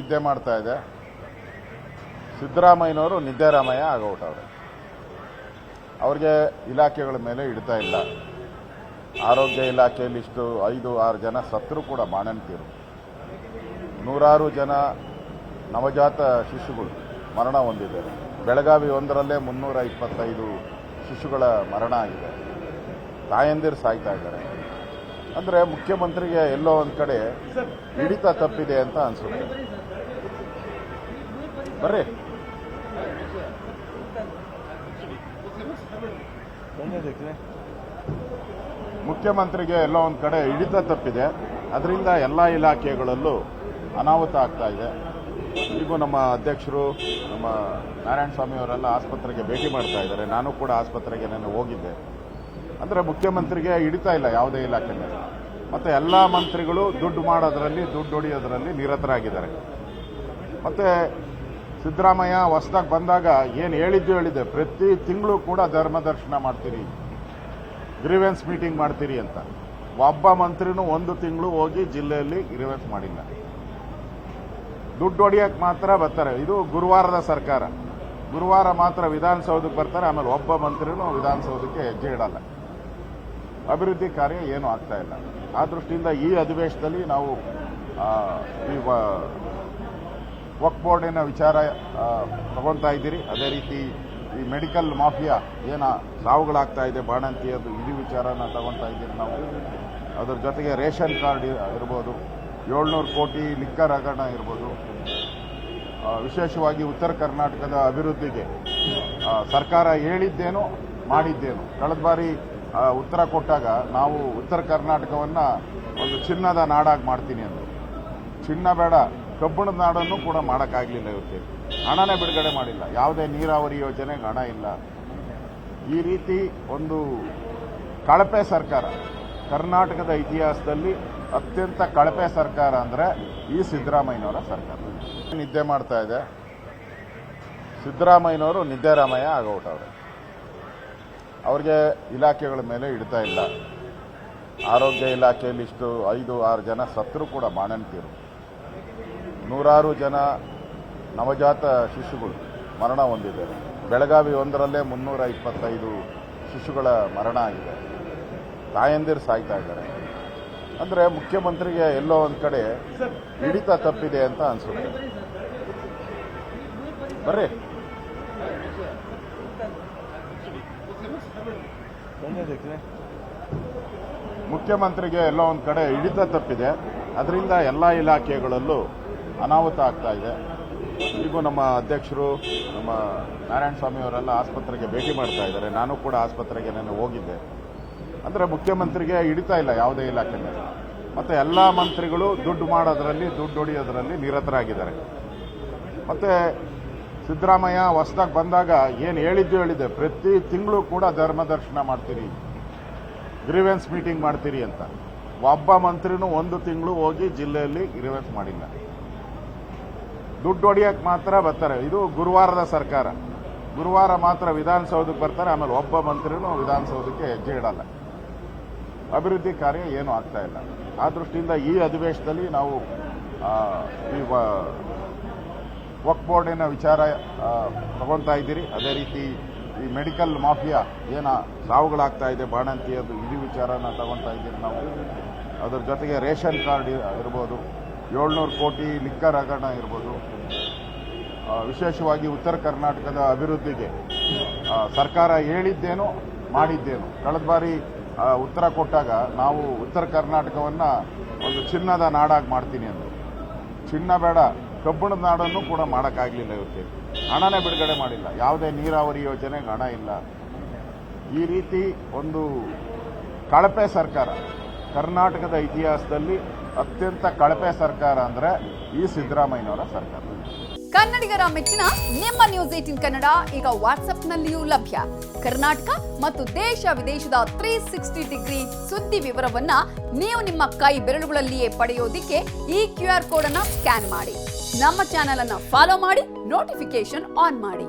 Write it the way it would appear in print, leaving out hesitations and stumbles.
ನಿದ್ದೆ ಮಾಡ್ತಾ ಇದೆ. ಸಿದ್ದರಾಮಯ್ಯನವರು ನಿದ್ದೆರಾಮಯ್ಯ ಆಗೋಟವ್ರೆ. ಅವ್ರಿಗೆ ಇಲಾಖೆಗಳ ಮೇಲೆ ಇಡ್ತಾ ಇಲ್ಲ. ಆರೋಗ್ಯ ಇಲಾಖೆಯಲ್ಲಿ ಇಷ್ಟು 5-6 ಜನ ಸತ್ತರೂ ಕೂಡ ಬಾಣಂತಿಯರು, ನೂರಾರು ಜನ ನವಜಾತ ಶಿಶುಗಳು ಮರಣ ಹೊಂದಿದ್ದಾರೆ. ಬೆಳಗಾವಿ ಒಂದರಲ್ಲೇ 325 ಶಿಶುಗಳ ಮರಣ ಆಗಿದೆ. ತಾಯಂದಿರು ಸಾಯ್ತಾ ಇದ್ದಾರೆ. ಅಂದರೆ ಮುಖ್ಯಮಂತ್ರಿಗೆ ಎಲ್ಲೋ ಒಂದು ಕಡೆ ಹಿಡಿತ ತಪ್ಪಿದೆ ಅಂತ ಅನ್ಸುತ್ತೆ. ಬರ್ರಿ, ಮುಖ್ಯಮಂತ್ರಿಗೆ ಎಲ್ಲೋ ಒಂದು ಕಡೆ ಹಿಡಿತ ತಪ್ಪಿದೆ. ಅದರಿಂದ ಎಲ್ಲ ಇಲಾಖೆಗಳಲ್ಲೂ ಅನಾಹುತ ಆಗ್ತಾ ಇದೆ. ಈಗೂ ನಮ್ಮ ಅಧ್ಯಕ್ಷರು, ನಮ್ಮ ನಾರಾಯಣ ಸ್ವಾಮಿ ಅವರೆಲ್ಲ ಆಸ್ಪತ್ರೆಗೆ ಭೇಟಿ ಮಾಡ್ತಾ ಇದ್ದಾರೆ. ನಾನು ಕೂಡ ಆಸ್ಪತ್ರೆಗೆ ನಾನು ಹೋಗಿದ್ದೆ. ಅಂದರೆ ಮುಖ್ಯಮಂತ್ರಿಗೆ ಹಿಡಿತಾ ಇಲ್ಲ ಯಾವುದೇ ಇಲಾಖೆ ಮೇಲೆ. ಮತ್ತು ಎಲ್ಲ ಮಂತ್ರಿಗಳು ದುಡ್ಡು ಮಾಡೋದ್ರಲ್ಲಿ, ದುಡ್ಡು ಹೊಡೆಯೋದ್ರಲ್ಲಿ ನಿರತರಾಗಿದ್ದಾರೆ. ಮತ್ತು ಸಿದ್ದರಾಮಯ್ಯ ಹೊಸದಾಗಿ ಬಂದಾಗ ಏನು ಹೇಳಿದ್ದೆ, ಪ್ರತಿ ತಿಂಗಳು ಕೂಡ ಧರ್ಮದರ್ಶನ ಮಾಡ್ತೀರಿ, ಗ್ರೀವೆನ್ಸ್ ಮೀಟಿಂಗ್ ಮಾಡ್ತೀರಿ ಅಂತ. ಒಬ್ಬ ಮಂತ್ರಿನೂ ಒಂದು ತಿಂಗಳು ಹೋಗಿ ಜಿಲ್ಲೆಯಲ್ಲಿ ಗ್ರೀವೆನ್ಸ್ ಮಾಡಿಲ್ಲ. ದುಡ್ಡು ಹೊಡಿಯಕ್ಕೆ ಮಾತ್ರ ಬರ್ತಾರೆ. ಇದು ಗುರುವಾರದ ಸರ್ಕಾರ. ಗುರುವಾರ ಮಾತ್ರ ವಿಧಾನಸೌಧಕ್ಕೆ ಬರ್ತಾರೆ, ಆಮೇಲೆ ಒಬ್ಬ ಮಂತ್ರಿನೂ ವಿಧಾನಸೌಧಕ್ಕೆ ಹೆಜ್ಜೆ ಇಡಲ್ಲ. ಅಭಿವೃದ್ಧಿ ಕಾರ್ಯ ಏನೂ ಆಗ್ತಾ ಇಲ್ಲ. ಆ ದೃಷ್ಟಿಯಿಂದ ಈ ಅಧಿವೇಶನದಲ್ಲಿ ನಾವು ಈ ವಕ್ಫ್ ಬೋರ್ಡಿನ ವಿಚಾರ ತಗೊಳ್ತಾ ಇದ್ದೀರಿ. ಅದೇ ರೀತಿ ಈ ಮೆಡಿಕಲ್ ಮಾಫಿಯಾ ಸಾವುಗಳಾಗ್ತಾ ಇದೆ, ಬಾಣಂತಿಯದು, ಇದು ವಿಚಾರನ ತಗೊಳ್ತಾ ಇದ್ದೀರಿ ನಾವು. ಅದರ ಜೊತೆಗೆ ರೇಷನ್ ಕಾರ್ಡ್ ಇರ್ಬೋದು, 700 ಕೋಟಿ ಲಿಕ್ಕರ್ ಹಗರಣ ಇರ್ಬೋದು. ವಿಶೇಷವಾಗಿ ಉತ್ತರ ಕರ್ನಾಟಕದ ಅಭಿವೃದ್ಧಿಗೆ ಸರ್ಕಾರ ಹೇಳಿದ್ದೇನು ಮಾಡಿದ್ದೇನು. ಕಳೆದ ಬಾರಿ ಉತ್ತರ ಕೊಟ್ಟಾಗ ನಾವು ಉತ್ತರ ಕರ್ನಾಟಕವನ್ನು ಒಂದು ಚಿನ್ನದ ನಾಡಾಗಿ ಮಾಡ್ತೀನಿ ಅಂದರು. ಚಿನ್ನ ಬೇಡ, ಕಬ್ಬಿಣದ ನಾಡನ್ನು ಕೂಡ ಮಾಡೋಕ್ಕಾಗಲಿಲ್ಲ. ಇವತ್ತು ಹಣನೇ ಬಿಡುಗಡೆ ಮಾಡಿಲ್ಲ. ಯಾವುದೇ ನೀರಾವರಿ ಯೋಜನೆಗೆ ಹಣ ಇಲ್ಲ. ಈ ರೀತಿ ಒಂದು ಕಳಪೆ ಸರ್ಕಾರ, ಕರ್ನಾಟಕದ ಇತಿಹಾಸದಲ್ಲಿ ಅತ್ಯಂತ ಕಳಪೆ ಸರ್ಕಾರ ಅಂದರೆ ಈ ಸಿದ್ದರಾಮಯ್ಯನವರ ಸರ್ಕಾರ. ನಿದ್ದೆ ಮಾಡ್ತಾ ಇದೆ. ಸಿದ್ದರಾಮಯ್ಯನವರು ನಿದ್ದೆರಾಮಯ್ಯ ಆಗೋಟವ್ರೆ. ಅವ್ರಿಗೆ ಇಲಾಖೆಗಳ ಮೇಲೆ ಇಡ್ತಾ ಇಲ್ಲ. ಆರೋಗ್ಯ ಇಲಾಖೆಯಲ್ಲಿ ಇಷ್ಟು 5-6 ಜನ ಸತ್ತರೂ ಕೂಡ ಬಾಣಂತಿಯರು, ನೂರಾರು ಜನ ನವಜಾತ ಶಿಶುಗಳು ಮರಣ ಹೊಂದಿದ್ದಾರೆ. ಬೆಳಗಾವಿ ಒಂದರಲ್ಲೇ 325 ಶಿಶುಗಳ ಮರಣ ಆಗಿದೆ. ತಾಯಂದಿರು ಸಾಯ್ತಾ ಇದ್ದಾರೆ. ಅಂದರೆ ಮುಖ್ಯಮಂತ್ರಿಗೆ ಎಲ್ಲೋ ಒಂದು ಕಡೆ ಹಿಡಿತ ತಪ್ಪಿದೆ ಅಂತ ಅನ್ಸುತ್ತೆ. ಬರ್ರಿ, ಮುಖ್ಯಮಂತ್ರಿಗೆ ಎಲ್ಲೋ ಒಂದು ಕಡೆ ಹಿಡಿತ ತಪ್ಪಿದೆ. ಅದರಿಂದ ಎಲ್ಲ ಇಲಾಖೆಗಳಲ್ಲೂ ಅನಾಹುತ ಆಗ್ತಾ ಇದೆ. ಈಗೂ ನಮ್ಮ ಅಧ್ಯಕ್ಷರು, ನಮ್ಮ ನಾರಾಯಣ ಸ್ವಾಮಿ ಅವರೆಲ್ಲ ಆಸ್ಪತ್ರೆಗೆ ಭೇಟಿ ಮಾಡ್ತಾ ಇದ್ದಾರೆ. ನಾನು ಕೂಡ ಆಸ್ಪತ್ರೆಗೆ ನಾನು ಹೋಗಿದ್ದೆ. ಅಂದರೆ ಮುಖ್ಯಮಂತ್ರಿಗೆ ಹಿಡಿತಾ ಇಲ್ಲ ಯಾವುದೇ ಇಲಾಖೆ ಮೇಲೆ. ಮತ್ತು ಎಲ್ಲ ಮಂತ್ರಿಗಳು ದುಡ್ಡು ಮಾಡೋದ್ರಲ್ಲಿ, ದುಡ್ಡು ಹೊಡೆಯೋದ್ರಲ್ಲಿ ನಿರತರಾಗಿದ್ದಾರೆ. ಮತ್ತು ಸಿದ್ದರಾಮಯ್ಯ ಹೊಸದಾಗಿ ಬಂದಾಗ ಏನು ಹೇಳಿದ್ದೆ, ಪ್ರತಿ ತಿಂಗಳು ಕೂಡ ಧರ್ಮದರ್ಶನ ಮಾಡ್ತೀರಿ, ಗ್ರೀವೆನ್ಸ್ ಮೀಟಿಂಗ್ ಮಾಡ್ತೀರಿ ಅಂತ. ಒಬ್ಬ ಮಂತ್ರಿನೂ ಒಂದು ತಿಂಗಳು ಹೋಗಿ ಜಿಲ್ಲೆಯಲ್ಲಿ ಗ್ರೀವೆನ್ಸ್ ಮಾಡಿಲ್ಲ. ದುಡ್ಡು ಹೊಡಿಯಕ್ಕೆ ಮಾತ್ರ ಬರ್ತಾರೆ. ಇದು ಗುರುವಾರದ ಸರ್ಕಾರ. ಗುರುವಾರ ಮಾತ್ರ ವಿಧಾನಸೌಧಕ್ಕೆ ಬರ್ತಾರೆ, ಆಮೇಲೆ ಒಬ್ಬ ಮಂತ್ರಿನೂ ವಿಧಾನಸೌಧಕ್ಕೆ ಹೆಜ್ಜೆ ಇಡಲ್ಲ. ಅಭಿವೃದ್ಧಿ ಕಾರ್ಯ ಏನೂ ಆಗ್ತಾ ಇಲ್ಲ. ಆ ದೃಷ್ಟಿಯಿಂದ ಈ ಅಧಿವೇಶನದಲ್ಲಿ ನಾವು ಈ ವಕ್ಫ್ ಬೋರ್ಡಿನ ವಿಚಾರ ತಗೊಳ್ತಾ ಇದ್ದೀರಿ. ಅದೇ ರೀತಿ ಈ ಮೆಡಿಕಲ್ ಮಾಫಿಯಾ ಸಾವುಗಳಾಗ್ತಾ ಇದೆ, ಬಾಣಂತಿಯದು, ಇದು ವಿಚಾರನ ತಗೊಳ್ತಾ ಇದ್ದೀರಿ ನಾವು. ಅದರ ಜೊತೆಗೆ ರೇಷನ್ ಕಾರ್ಡ್ ಇರ್ಬೋದು, 700 ಕೋಟಿ ಲಿಕ್ಕರ್ ಹಗರಣ ಇರ್ಬೋದು. ವಿಶೇಷವಾಗಿ ಉತ್ತರ ಕರ್ನಾಟಕದ ಅಭಿವೃದ್ಧಿಗೆ ಸರ್ಕಾರ ಹೇಳಿದ್ದೇನು ಮಾಡಿದ್ದೇನು. ಕಳೆದ ಬಾರಿ ಉತ್ತರ ಕೊಟ್ಟಾಗ ನಾವು ಉತ್ತರ ಕರ್ನಾಟಕವನ್ನು ಒಂದು ಚಿನ್ನದ ನಾಡಾಗಿ ಮಾಡ್ತೀನಿ ಅಂದರು. ಚಿನ್ನ ಬೇಡ, ಕಬ್ಬಿಣದ ನಾಡನ್ನು ಕೂಡ ಮಾಡೋಕ್ಕಾಗಲಿಲ್ಲ. ಇವತ್ತು ಹಣನೇ ಬಿಡುಗಡೆ ಮಾಡಿಲ್ಲ. ಯಾವುದೇ ನೀರಾವರಿ ಯೋಜನೆಗೆ ಹಣ ಇಲ್ಲ. ಈ ರೀತಿ ಒಂದು ಕಳಪೆ ಸರ್ಕಾರ, ಕರ್ನಾಟಕದ ಇತಿಹಾಸದಲ್ಲಿ ಅತ್ಯಂತ ಕಳಪೆ ಸರ್ಕಾರ ಅಂದರೆ ಈ ಸಿದ್ದರಾಮಯ್ಯನವರ ಸರ್ಕಾರ. ಕನ್ನಡಿಗರ ಮೆಚ್ಚಿನ ನಿಮ್ಮ ನ್ಯೂಸ್ 18 ಕನ್ನಡ ಈಗ ವಾಟ್ಸ್ಆಪ್ನಲ್ಲಿಯೂ ಲಭ್ಯ. ಕರ್ನಾಟಕ ಮತ್ತು ದೇಶ ವಿದೇಶದ 360 ಡಿಗ್ರಿ ಸುದ್ದಿ ವಿವರವನ್ನ ನೀವು ನಿಮ್ಮ ಕೈ ಬೆರಳುಗಳಲ್ಲಿಯೇ ಪಡೆಯೋದಿಕ್ಕೆ ಈ QR ಕೋಡ್ ಅನ್ನು ಸ್ಕ್ಯಾನ್ ಮಾಡಿ. ನಮ್ಮ ಚಾನೆಲ್ ಅನ್ನು ಫಾಲೋ ಮಾಡಿ, ನೋಟಿಫಿಕೇಶನ್ ಆನ್ ಮಾಡಿ.